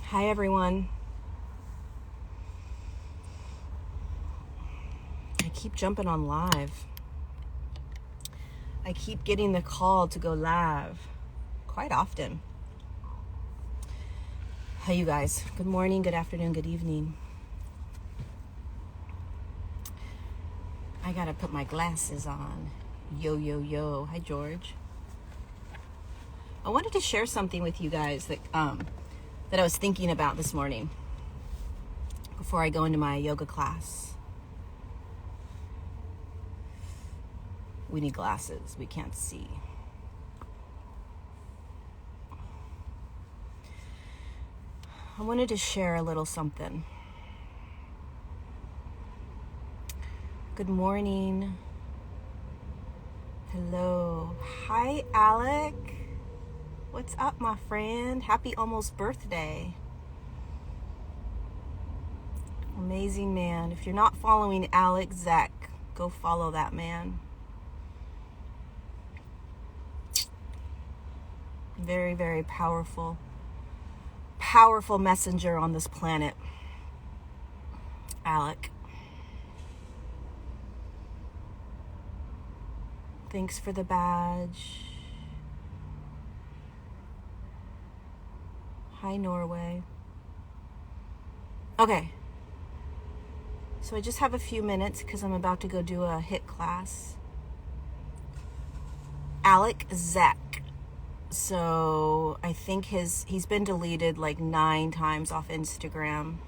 Hi everyone. I keep jumping on live. I keep getting the call to go live quite often. Hi you guys. Good morning, good afternoon, good evening. I gotta put my glasses on. Yo, yo, yo. Hi George. I wanted to share something with you guys that I was thinking about this morning before I go into my yoga class. We need glasses. We can't see. I wanted to share a little something. Good morning. Hello. Hi, Alec. What's up, my friend? Happy almost birthday. Amazing man. If you're not following Alec Zek, go follow that man. Very, very powerful messenger on this planet. Alec. Thanks for the badge. Hi, Norway. Okay. So I just have a few minutes because I'm about to go do a HIIT class. Alec Zek. So I think he's been deleted like 9 times off Instagram.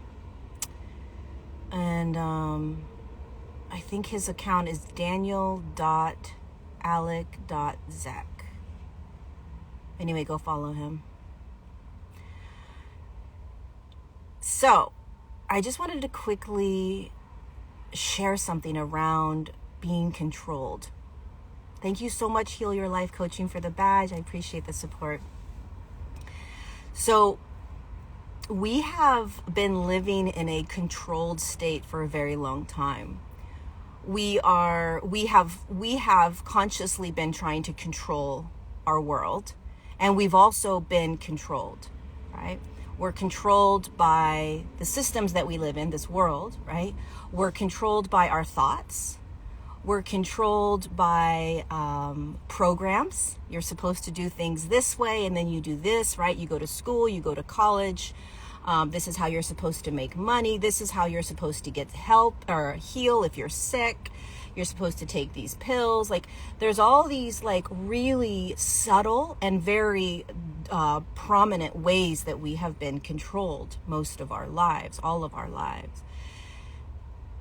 And I think his account is daniel.alec.zek. Anyway, go follow him. So, I just wanted to quickly share something around being controlled. Thank you so much, Heal Your Life Coaching, for the badge. I appreciate the support. So, we have been living in a controlled state for a very long time. We have consciously been trying to control our world, and we've also been controlled, right? We're controlled by the systems that we live in, this world, right? We're controlled by our thoughts. We're controlled by programs. You're supposed to do things this way, and then you do this, right? You go to school, you go to college. This is how you're supposed to make money. This is how you're supposed to get help or heal if you're sick. You're supposed to take these pills. Like, there's all these like really subtle and very prominent ways that we have been controlled most of our lives, all of our lives.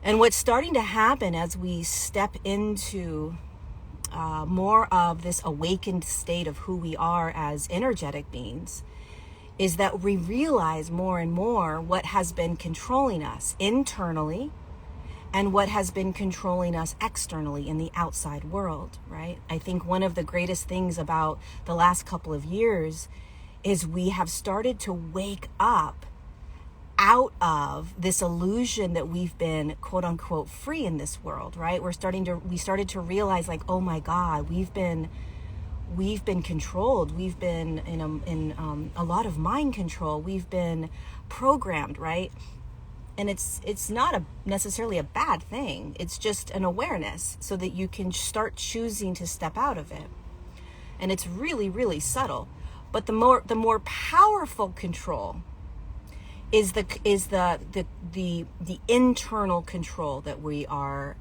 And what's starting to happen as we step into more of this awakened state of who we are as energetic beings is that we realize more and more what has been controlling us internally and what has been controlling us externally in the outside world, right? I think one of the greatest things about the last couple of years is we have started to wake up out of this illusion that we've been quote unquote free in this world, right? We started to realize like, oh my God, we've been controlled. We've been in a lot of mind control. We've been programmed, right? And it's not necessarily a bad thing. It's just an awareness so that you can start choosing to step out of it. And it's really, really subtle. But the more powerful control is the internal control that we're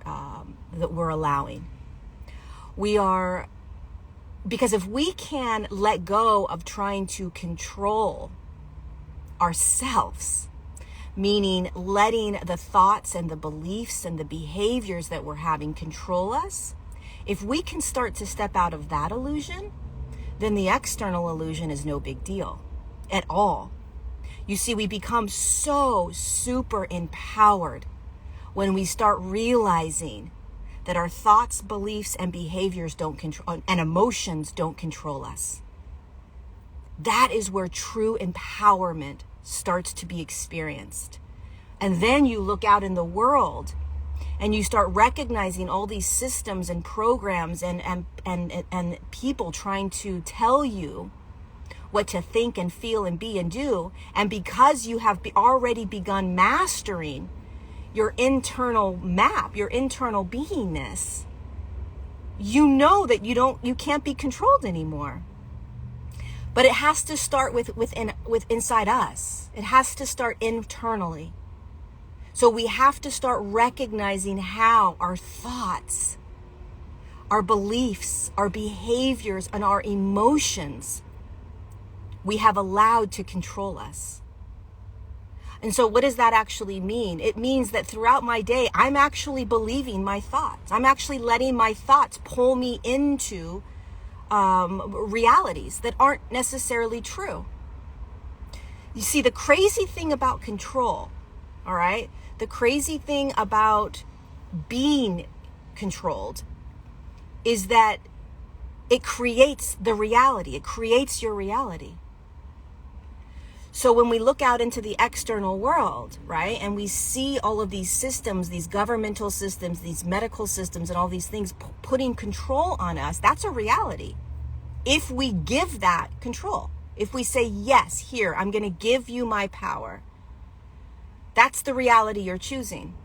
allowing. Because if we can let go of trying to control ourselves, meaning letting the thoughts and the beliefs and the behaviors that we're having control us, if we can start to step out of that illusion, then the external illusion is no big deal at all. You see, we become so super empowered when we start realizing that our thoughts, beliefs, and behaviors and emotions don't control us. That is where true empowerment starts to be experienced. And then you look out in the world and you start recognizing all these systems and programs and people trying to tell you what to think and feel and be and do. And because you have already begun mastering your internal map, your internal beingness, you know that you can't be controlled anymore. But it has to start with inside us. It has to start internally. So we have to start recognizing how our thoughts, our beliefs, our behaviors, and our emotions we have allowed to control us. And so what does that actually mean? It means that throughout my day, I'm actually believing my thoughts. I'm actually letting my thoughts pull me into realities that aren't necessarily true. You see, the crazy thing about control, all right? The crazy thing about being controlled is that it creates the reality. It creates your reality. So when we look out into the external world, right, and we see all of these systems, these governmental systems, these medical systems, and all these things putting control on us, that's a reality. If we give that control, if we say, yes, here, I'm going to give you my power, that's the reality you're choosing.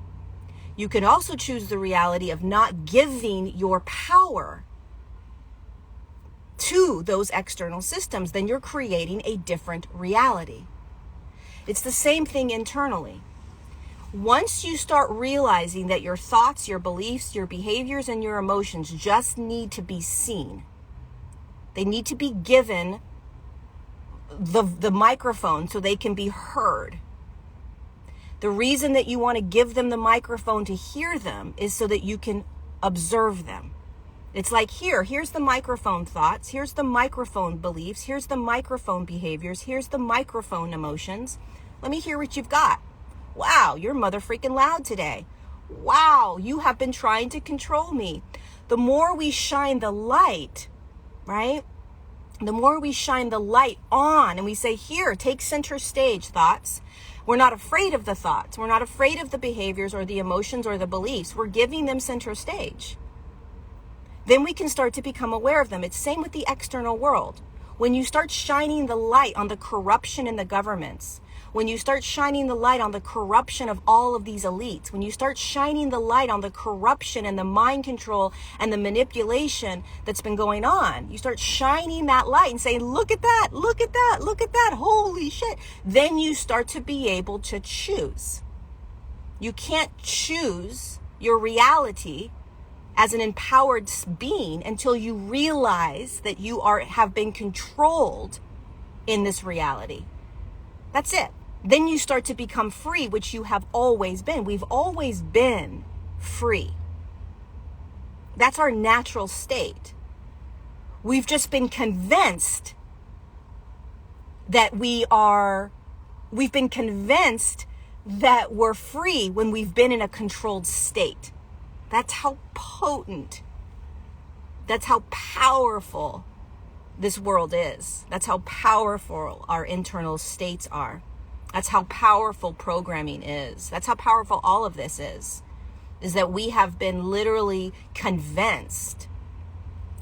You can also choose the reality of not giving your power to those external systems. Then you're creating a different reality. It's the same thing internally. Once you start realizing that your thoughts, your beliefs, your behaviors, and your emotions just need to be seen, they need to be given the microphone so they can be heard. The reason that you want to give them the microphone to hear them is so that you can observe them. It's like, here's the microphone thoughts, here's the microphone beliefs, here's the microphone behaviors, here's the microphone emotions. Let me hear what you've got. Wow, you're mother freaking loud today. Wow, you have been trying to control me. The more we shine the light, right? The more we shine the light on and we say, here, take center stage, thoughts. We're not afraid of the thoughts. We're not afraid of the behaviors or the emotions or the beliefs. We're giving them center stage. Then we can start to become aware of them. It's same with the external world. When you start shining the light on the corruption in the governments, when you start shining the light on the corruption of all of these elites, when you start shining the light on the corruption and the mind control and the manipulation that's been going on, you start shining that light and saying, look at that, look at that, look at that, holy shit. Then you start to be able to choose. You can't choose your reality as an empowered being until you realize that you have been controlled in this reality. That's it. Then you start to become free, which you have always been. We've always been free. That's our natural state. We've just been convinced that we've been convinced that we're free when we've been in a controlled state. That's how potent, that's how powerful this world is. That's how powerful our internal states are. That's how powerful programming is. That's how powerful all of this is that we have been literally convinced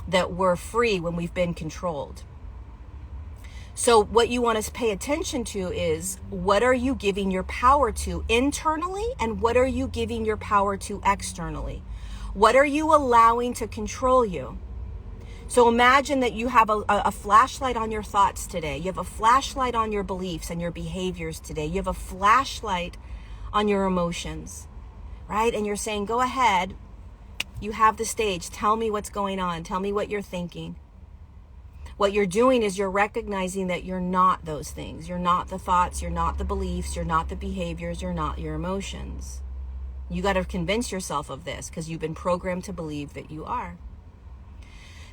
that we're free when we've been controlled. So what you want to pay attention to is, what are you giving your power to internally, and what are you giving your power to externally? What are you allowing to control you? So imagine that you have a flashlight on your thoughts today. You have a flashlight on your beliefs and your behaviors today. You have a flashlight on your emotions, right? And you're saying, go ahead. You have the stage. Tell me what's going on. Tell me what you're thinking. What you're doing is you're recognizing that you're not those things. You're not the thoughts. You're not the beliefs. You're not the behaviors. You're not your emotions. You got to convince yourself of this because you've been programmed to believe that you are.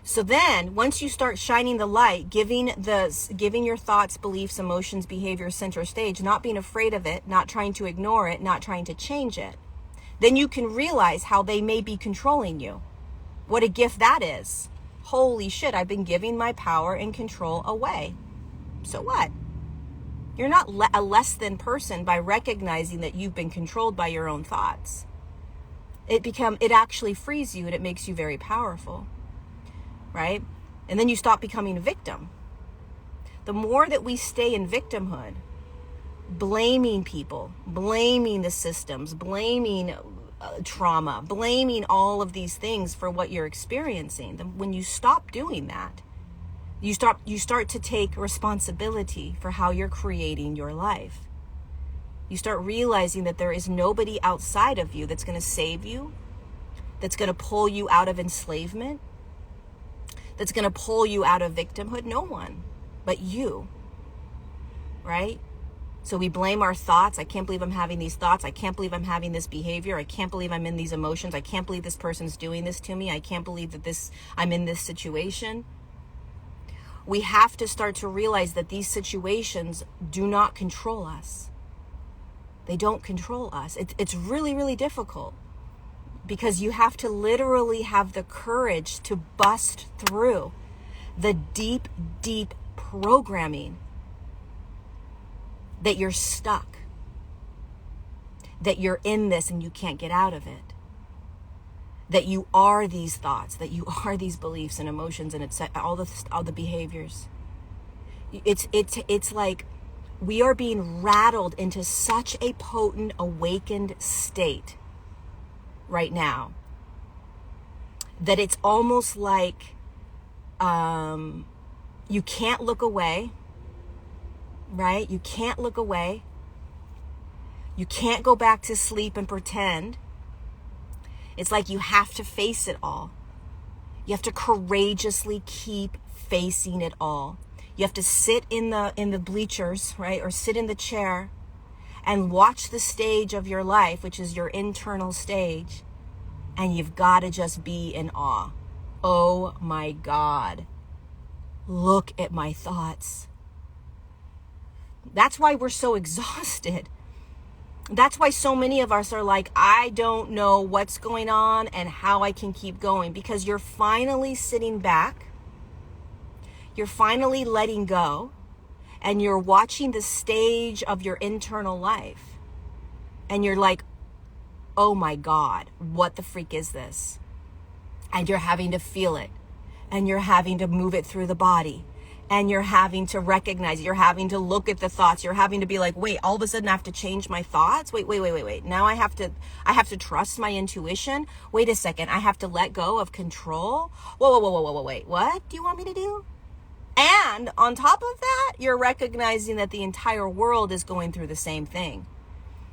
So then, once you start shining the light, giving your thoughts, beliefs, emotions, behaviors center stage, not being afraid of it, not trying to ignore it, not trying to change it, then you can realize how they may be controlling you. What a gift that is. Holy shit, I've been giving my power and control away. So what? You're not a less than person by recognizing that you've been controlled by your own thoughts. It actually frees you and it makes you very powerful. Right? And then you stop becoming a victim. the more that we stay in victimhood, blaming people, blaming the systems, blaming trauma, blaming all of these things for what you're experiencing, when you stop doing that, you start to take responsibility for how you're creating your life. You start realizing that there is nobody outside of you that's going to save you, that's going to pull you out of enslavement, that's going to pull you out of victimhood. No one but you, right? So we blame our thoughts. I can't believe I'm having these thoughts. I can't believe I'm having this behavior. I can't believe I'm in these emotions. I can't believe this person's doing this to me. I can't believe that I'm in this situation. We have to start to realize that these situations do not control us. They don't control us. It's really, really difficult, because you have to literally have the courage to bust through the deep, deep programming that you're stuck, that you're in this and you can't get out of it, that you are these thoughts, that you are these beliefs and emotions and all the behaviors. It's like we are being rattled into such a potent awakened state right now that it's almost like you can't look away, right? You can't look away. You can't go back to sleep and pretend. It's like you have to face it all. You have to courageously keep facing it all. You have to sit in the bleachers, right? Or sit in the chair and watch the stage of your life, which is your internal stage. And you've got to just be in awe. Oh my God. Look at my thoughts. That's why we're so exhausted. That's why so many of us are like, I don't know what's going on and how I can keep going, because you're finally sitting back. You're finally letting go, and you're watching the stage of your internal life. And you're like, oh my God, what the freak is this? And you're having to feel it, and you're having to move it through the body, and you're having to recognize, you're having to look at the thoughts, you're having to be like, wait, all of a sudden I have to change my thoughts? Wait. Now I have to trust my intuition? Wait a second, I have to let go of control? Whoa, wait, what do you want me to do? And on top of that, you're recognizing that the entire world is going through the same thing.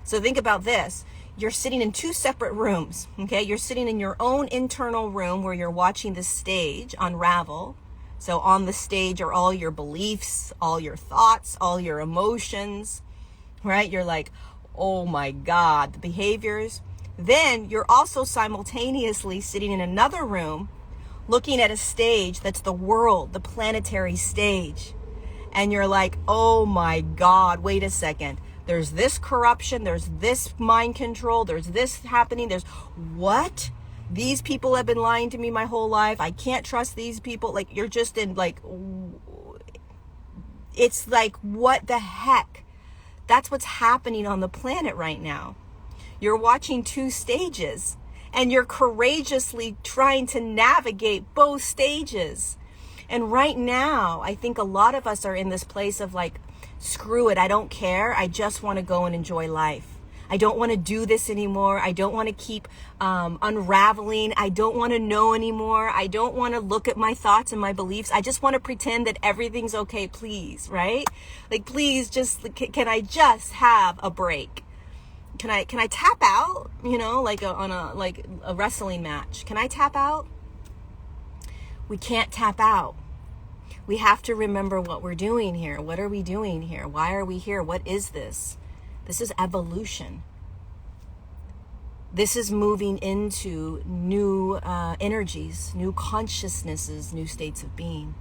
So think about this. You're sitting in two separate rooms, okay? You're sitting in your own internal room where you're watching the stage unravel. So on the stage are all your beliefs, all your thoughts, all your emotions, right? You're like, oh my God, the behaviors. Then you're also simultaneously sitting in another room looking at a stage that's the world, the planetary stage. And you're like, oh my God, wait a second. There's this corruption, there's this mind control, there's this happening, there's what? These people have been lying to me my whole life. I can't trust these people. Like, you're just in like, it's like, what the heck? That's what's happening on the planet right now. You're watching two stages, and you're courageously trying to navigate both stages. And right now, I think a lot of us are in this place of like, screw it, I don't care. I just want to go and enjoy life. I don't want to do this anymore. I don't want to keep unraveling. I don't want to know anymore. I don't want to look at my thoughts and my beliefs. I just want to pretend that everything's okay, please, right? Like, please, just can I just have a break? Can I tap out? You know, like on a wrestling match. Can I tap out? We can't tap out. We have to remember what we're doing here. What are we doing here? Why are we here? What is this? This is evolution. This is moving into new energies, new consciousnesses, new states of being.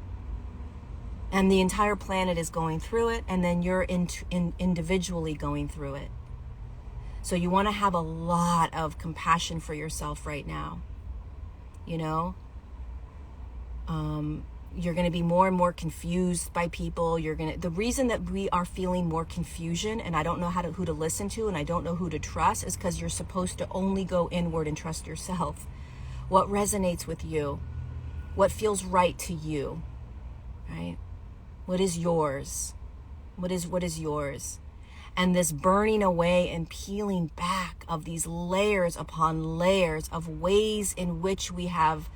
And the entire planet is going through it, and then you're individually going through it. So you want to have a lot of compassion for yourself right now. You know? You're going to be more and more confused by people. The reason that we are feeling more confusion, and I don't know who to listen to, and I don't know who to trust, is because you're supposed to only go inward and trust yourself. What resonates with you? What feels right to you? Right? What is yours? What is yours? And this burning away and peeling back of these layers upon layers of ways in which we have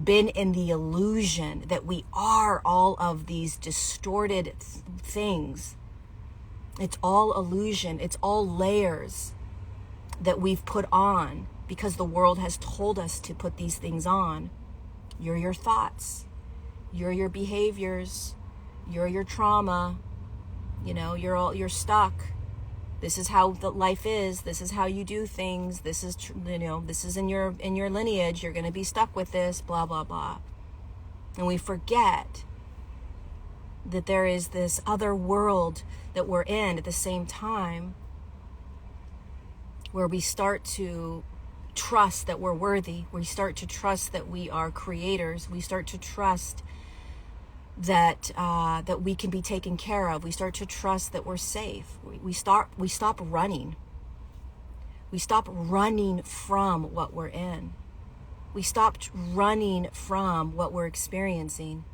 been in the illusion that we are all of these distorted things. It's all illusion. It's all layers that we've put on because the world has told us to put these things on. You're your thoughts. You're your behaviors. You're your trauma. You're stuck. This is how the life is. This is how you do things. This is this is in your lineage. You're going to be stuck with this, blah, blah, blah. And we forget that there is this other world that we're in at the same time, where we start to trust that we're worthy. We start to trust that we are creators. We start to trust that we can be taken care of. We start to trust that we're safe. We stop running. We stop running from what we're in. We stopped running from what we're experiencing.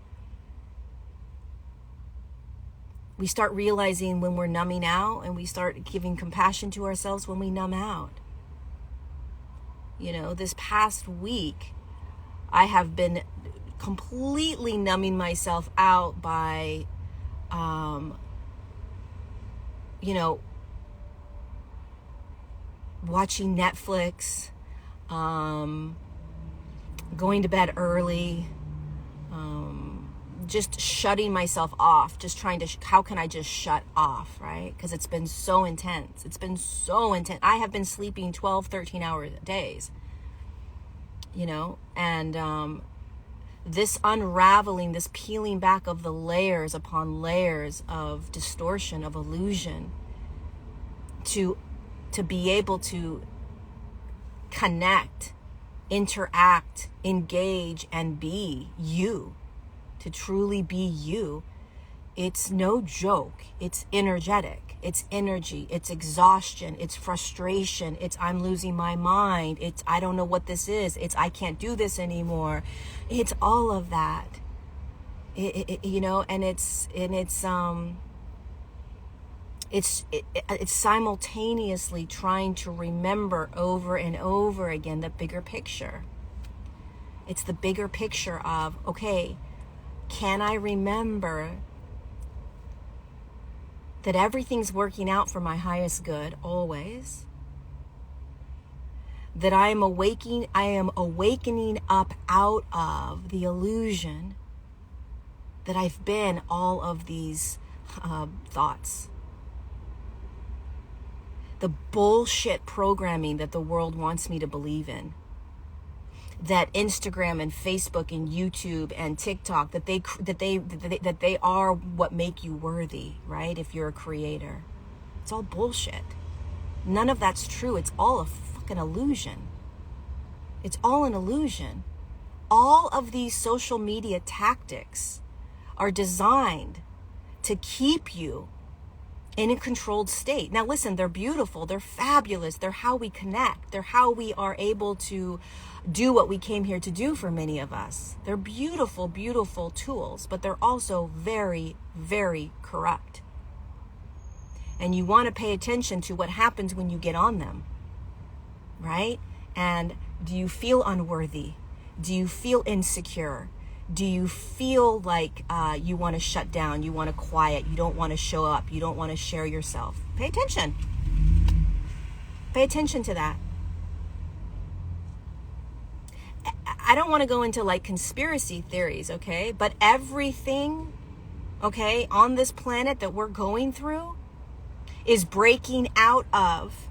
We start realizing when we're numbing out, and we start giving compassion to ourselves when we numb out. This past week, I have been completely numbing myself out by, watching Netflix, going to bed early, just shutting myself off, just trying to, how can I just shut off, right? Because it's been so intense. I have been sleeping 12, 13-hour days, and this unraveling, this peeling back of the layers upon layers of distortion, of illusion, to be able to connect, interact, engage, and be you, to truly be you. It's no joke. It's energetic. It's energy. It's exhaustion. It's frustration. It's I'm losing my mind. It's I don't know what this is. It's I can't do this anymore. It's all of that. And it's simultaneously trying to remember over and over again the bigger picture. It's the bigger picture of, okay, can I remember that everything's working out for my highest good always? That I am awakening up out of the illusion that I've been all of these thoughts. The bullshit programming that the world wants me to believe in. That Instagram and Facebook and YouTube and TikTok, that they are what make you worthy, right? If you're a creator. It's all bullshit. None of that's true. It's all a fucking illusion. It's all an illusion. All of these social media tactics are designed to keep you in a controlled state. Now listen, they're beautiful, they're fabulous, they're how we connect, they're how we are able to do what we came here to do for many of us. They're beautiful, beautiful tools, but they're also very, very corrupt. And you want to pay attention to what happens when you get on them, right? And do you feel unworthy? Do you feel insecure? Do you feel like you want to shut down, you want to quiet, you don't want to show up, you don't want to share yourself? Pay attention. Pay attention to that. I don't want to go into like conspiracy theories, okay? But everything, okay, on this planet that we're going through is breaking out of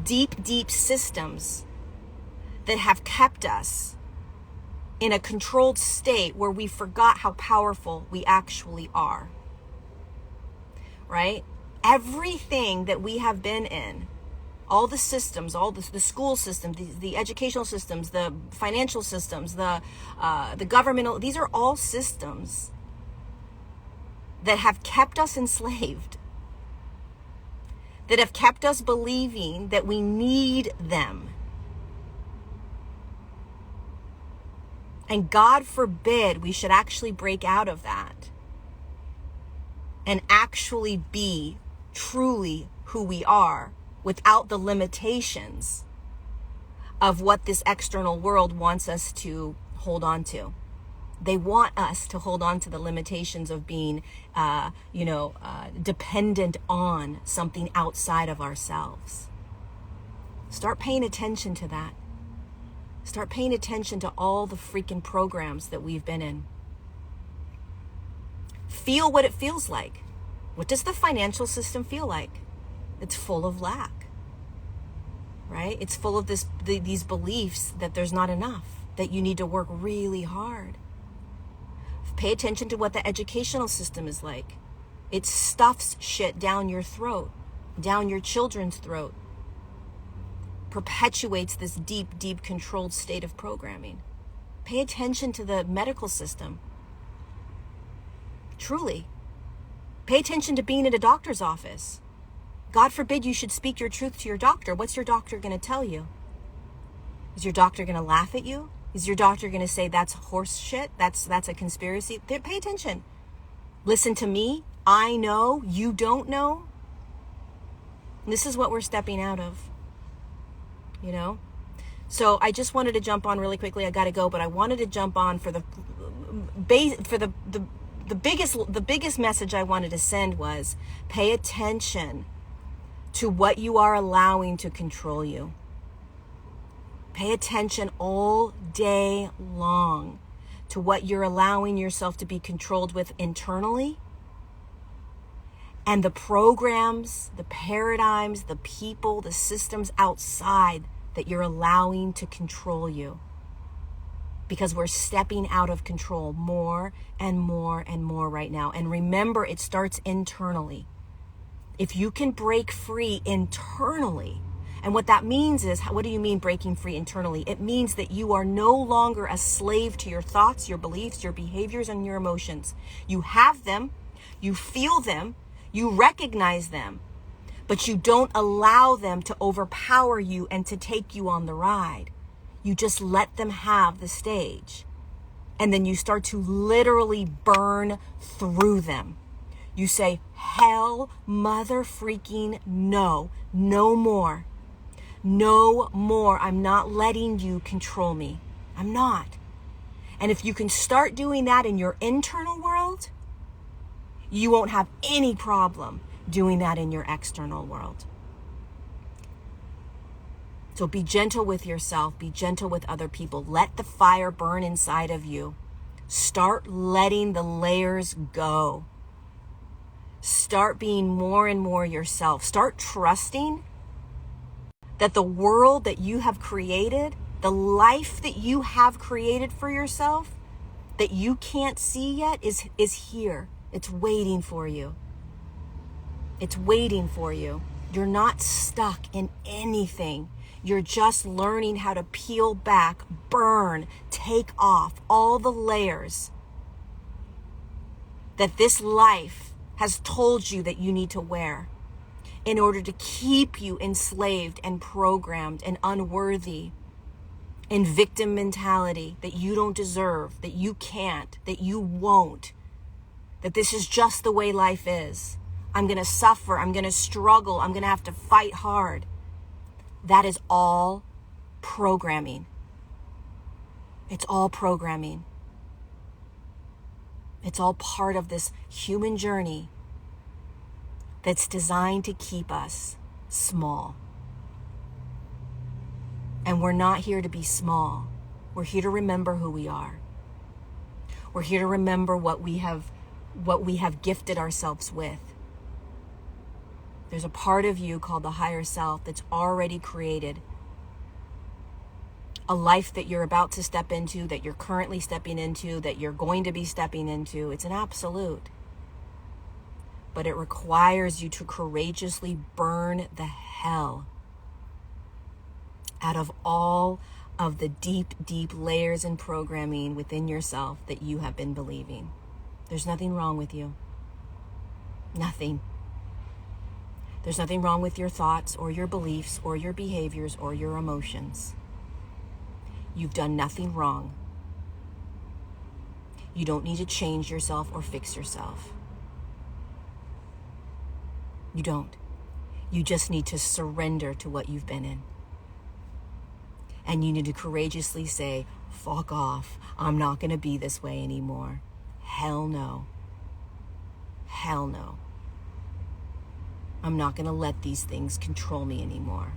deep, deep systems that have kept us in a controlled state where we forgot how powerful we actually are, right? Everything that we have been in, all the systems, all the school system, the educational systems, the financial systems, the governmental, these are all systems that have kept us enslaved, that have kept us believing that we need them. And God forbid we should actually break out of that. and actually be truly who we are without the limitations of what this external world wants us to hold on to. They want us to hold on to the limitations of being, dependent on something outside of ourselves. Start paying attention to that. Start paying attention to all the freaking programs that we've been in. Feel what it feels like. What does the financial system feel like? It's full of lack, right? It's full of these beliefs that there's not enough, that you need to work really hard. Pay attention to what the educational system is like. It stuffs shit down your throat, down your children's throat. Perpetuates this deep, deep controlled state of programming. Pay attention to the medical system. Truly. Pay attention to being at a doctor's office. God forbid you should speak your truth to your doctor. What's your doctor going to tell you? Is your doctor going to laugh at you? Is your doctor going to say that's horse shit? That's a conspiracy? Pay attention. Listen to me. I know. You don't know. This is what we're stepping out of. So I just wanted to jump on really quickly. I got to go, but I wanted to jump on for the biggest message I wanted to send was pay attention to what you are allowing to control you. Pay attention all day long to what you're allowing yourself to be controlled with internally, and the programs, the paradigms, the people, the systems outside that you're allowing to control you. Because we're stepping out of control more and more and more right now. And remember, it starts internally. If you can break free internally, and what that means is, what do you mean breaking free internally? It means that you are no longer a slave to your thoughts, your beliefs, your behaviors, and your emotions. You have them, you feel them, you recognize them, but you don't allow them to overpower you and to take you on the ride. You just let them have the stage. And then you start to literally burn through them. You say, hell, mother freaking no, no more. No more. I'm not letting you control me. I'm not. And if you can start doing that in your internal world, you won't have any problem doing that in your external world. So be gentle with yourself. Be gentle with other people. Let the fire burn inside of you. Start letting the layers go. Start being more and more yourself. Start trusting that the world that you have created, the life that you have created for yourself, that you can't see yet, is here. It's waiting for you. It's waiting for you. You're not stuck in anything. You're just learning how to peel back, burn, take off all the layers that this life has told you that you need to wear in order to keep you enslaved and programmed and unworthy, in victim mentality, that you don't deserve, that you can't, that you won't, that this is just the way life is. I'm going to suffer. I'm going to struggle. I'm going to have to fight hard. That is all programming. It's all programming. It's all part of this human journey that's designed to keep us small. And we're not here to be small. We're here to remember who we are. We're here to remember what we have gifted ourselves with. There's a part of you called the higher self that's already created a life that you're about to step into, that you're currently stepping into, that you're going to be stepping into. It's an absolute. But it requires you to courageously burn the hell out of all of the deep, deep layers and programming within yourself that you have been believing. There's nothing wrong with you. Nothing. There's nothing wrong with your thoughts or your beliefs or your behaviors or your emotions. You've done nothing wrong. You don't need to change yourself or fix yourself. You don't. You just need to surrender to what you've been in. And you need to courageously say, fuck off. I'm not going to be this way anymore. Hell no. Hell no. I'm not going to let these things control me anymore.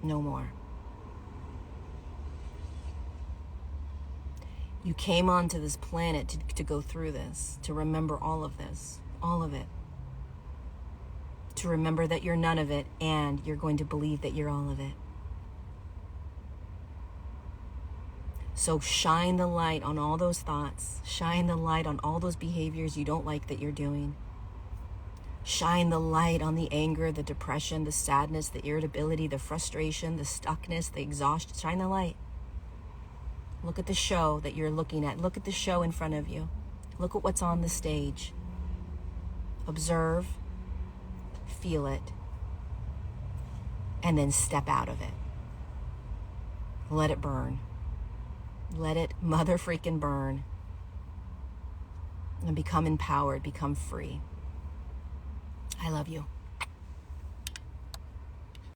No more. You came onto this planet to go through this, to remember all of this, all of it. To remember that you're none of it, and you're going to believe that you're all of it. So shine the light on all those thoughts. Shine the light on all those behaviors you don't like that you're doing. Shine the light on the anger, the depression, the sadness, the irritability, the frustration, the stuckness, the exhaustion. Shine the light. Look at the show that you're looking at. Look at the show in front of you. Look at what's on the stage. Observe, feel it, and then step out of it. Let it burn. Let it mother freaking burn. And become empowered, become free. I love you.